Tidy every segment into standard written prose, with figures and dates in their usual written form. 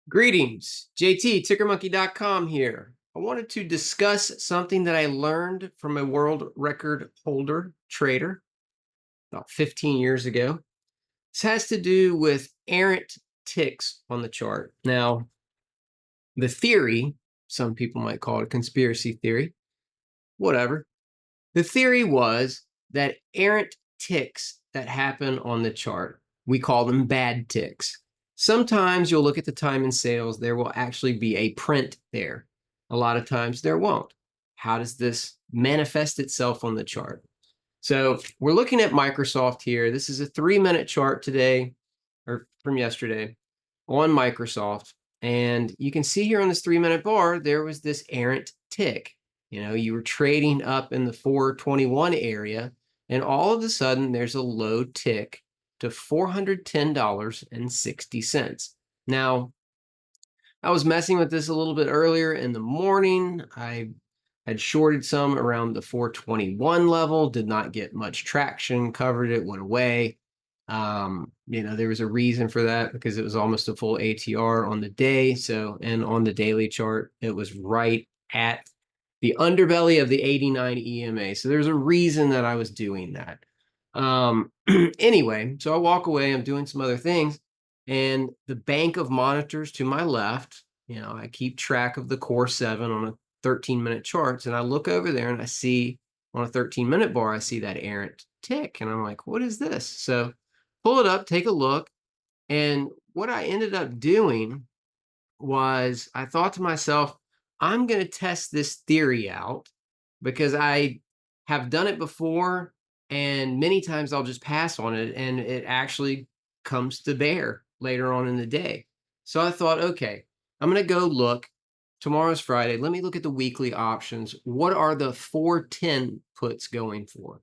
Greetings, JT, TickerMonkey.com here. I wanted to discuss something that I learned from a world record holder trader about 15 years ago. This has to do with errant ticks on the chart. Now, the theory, some people might call it a conspiracy theory, whatever. The theory was that errant ticks that happen on the chart, we call them bad ticks. Sometimes you'll look at the time in sales, there will actually be a print there. A lot of times there won't. How does this manifest itself on the chart? So we're looking at Microsoft here. This is a 3-minute chart today, or from yesterday, on Microsoft. And you can see here on this 3-minute bar, there was this errant tick. You were trading up in the 421 area, and all of a sudden there's a low tick to $410.60. Now, I was messing with this a little bit earlier in the morning. I had shorted some around the 421 level, did not get much traction, covered it, went away. There was a reason for that because it was almost a full ATR on the day. So, and on the daily chart, it was right at the underbelly of the 89 EMA. So there's a reason that I was doing that. Anyway, so I walk away, I'm doing some other things, and the bank of monitors to my left, I keep track of the core 7 on a 13-minute charts, and I look over there and I see on a 13-minute bar, I see that errant tick, and I'm like, what is this? So pull it up, take a look, and what I ended up doing was I thought to myself, I'm going to test this theory out because I have done it before, and many times I'll just pass on it, and it actually comes to bear later on in the day. So I thought, okay, I'm going to go look. Tomorrow's Friday. Let me look at the weekly options. What are the 410 puts going for?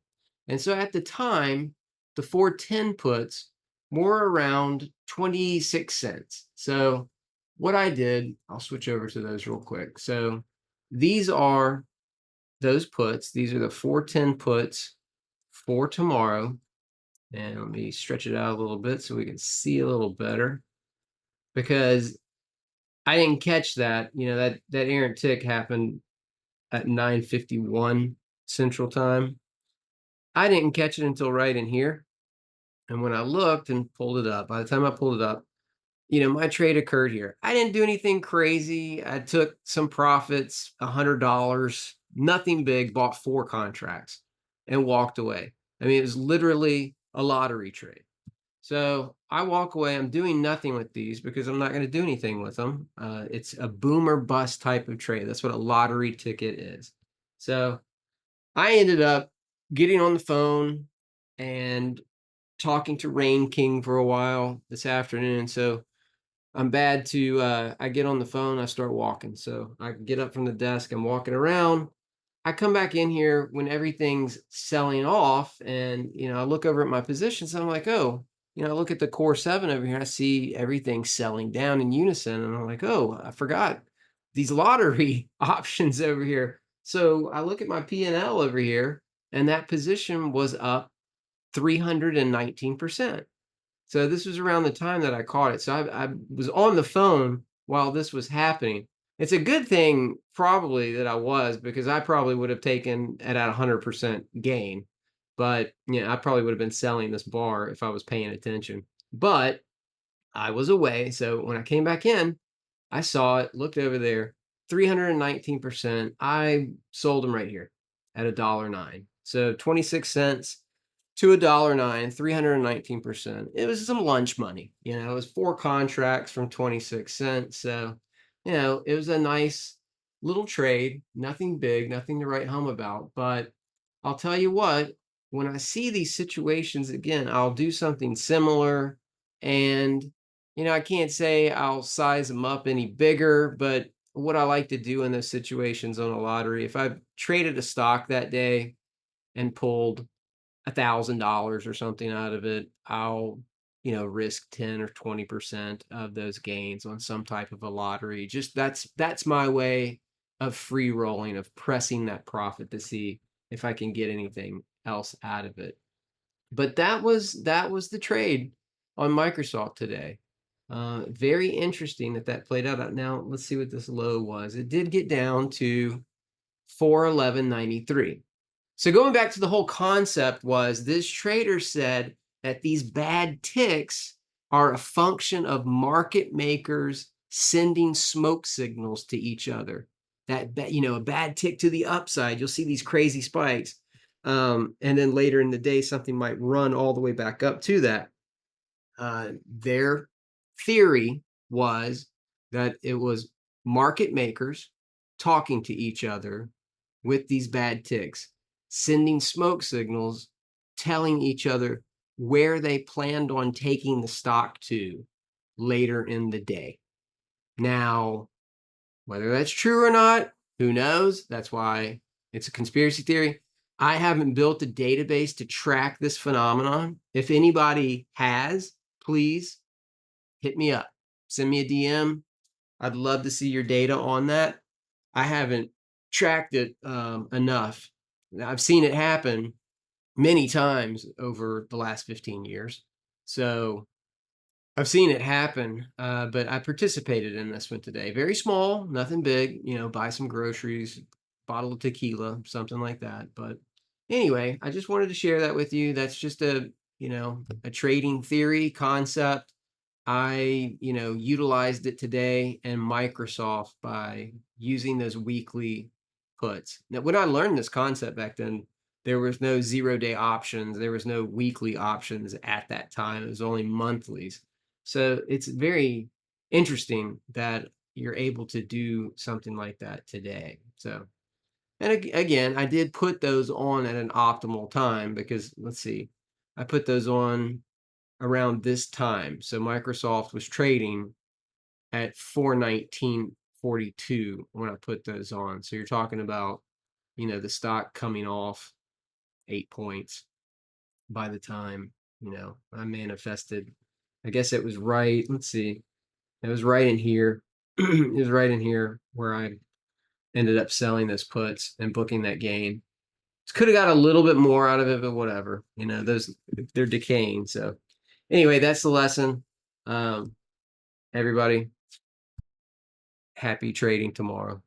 And so at the time, the 410 puts were around 26 cents. So what I did, I'll switch over to those real quick. So these are those puts. These are the 410 puts for tomorrow. And let me stretch it out a little bit so we can see a little better, because I didn't catch that. That errant tick happened at 9:51 Central Time. I didn't catch it until right in here. And when I looked and pulled it up, by the time I pulled it up, my trade occurred here. I didn't do anything crazy. I took some profits, $100, nothing big, bought 4 contracts and walked away. I mean, it was literally a lottery trade. So I walk away. I'm doing nothing with these because I'm not going to do anything with them. It's a boom or bust type of trade. That's what a lottery ticket is. So I ended up getting on the phone and talking to Rain King for a while this afternoon. So I'm bad to, I get on the phone, I start walking. So I get up from the desk, I'm walking around. I come back in here when everything's selling off, and, I look over at my positions and I'm like, oh, I look at the core 7 over here, I see everything selling down in unison. And I'm like, oh, I forgot these lottery options over here. So I look at my P&L over here, and that position was up 319%. So this was around the time that I caught it. So I was on the phone while this was happening. It's a good thing probably that I was, because I probably would have taken it at 100% gain. But I probably would have been selling this bar if I was paying attention. But I was away. So when I came back in, I saw it, looked over there, 319%. I sold them right here at $1.09. So 26 cents to $1.09, 319%. It was some lunch money. It was 4 contracts from 26 cents. So, it was a nice little trade, nothing big, nothing to write home about. But I'll tell you what, when I see these situations again, I'll do something similar. And, I can't say I'll size them up any bigger, but what I like to do in those situations on a lottery, if I've traded a stock that day and pulled $1,000 or something out of it, I'll, risk 10 or 20% of those gains on some type of a lottery. Just that's my way of free rolling, of pressing that profit to see if I can get anything else out of it. But that was the trade on Microsoft today. Very interesting that played out. Now let's see what this low was. It did get down to 411.93. So going back to the whole concept was this trader said that these bad ticks are a function of market makers sending smoke signals to each other. That a bad tick to the upside, you'll see these crazy spikes. And then later in the day, something might run all the way back up to that. Their theory was that it was market makers talking to each other with these bad ticks, sending smoke signals, telling each other where they planned on taking the stock to later in the day. Now, whether that's true or not, who knows? That's why it's a conspiracy theory. I haven't built a database to track this phenomenon. If anybody has, please hit me up. Send me a DM. I'd love to see your data on that. I haven't tracked it enough. I've seen it happen many times over the last 15 years. So I've seen it happen, but I participated in this one today. Very small, nothing big, buy some groceries, bottle of tequila, something like that. But anyway, I just wanted to share that with you. That's just a trading theory concept. I, utilized it today in Microsoft by using those weekly puts. Now, when I learned this concept back then, there was no 0-day options. There was no weekly options at that time. It was only monthlies. So it's very interesting that you're able to do something like that today. So, and again, I did put those on at an optimal time because let's see, I put those on around this time. So Microsoft was trading at 419.42 when I put those on. So you're talking about, the stock coming off 8 points by the time, I manifested. I guess it was right. Let's see. It was right in here. It was right in here where I ended up selling those puts and booking that gain. Could have got a little bit more out of it, but whatever. Those they're decaying. So anyway, that's the lesson. Everybody, happy trading tomorrow.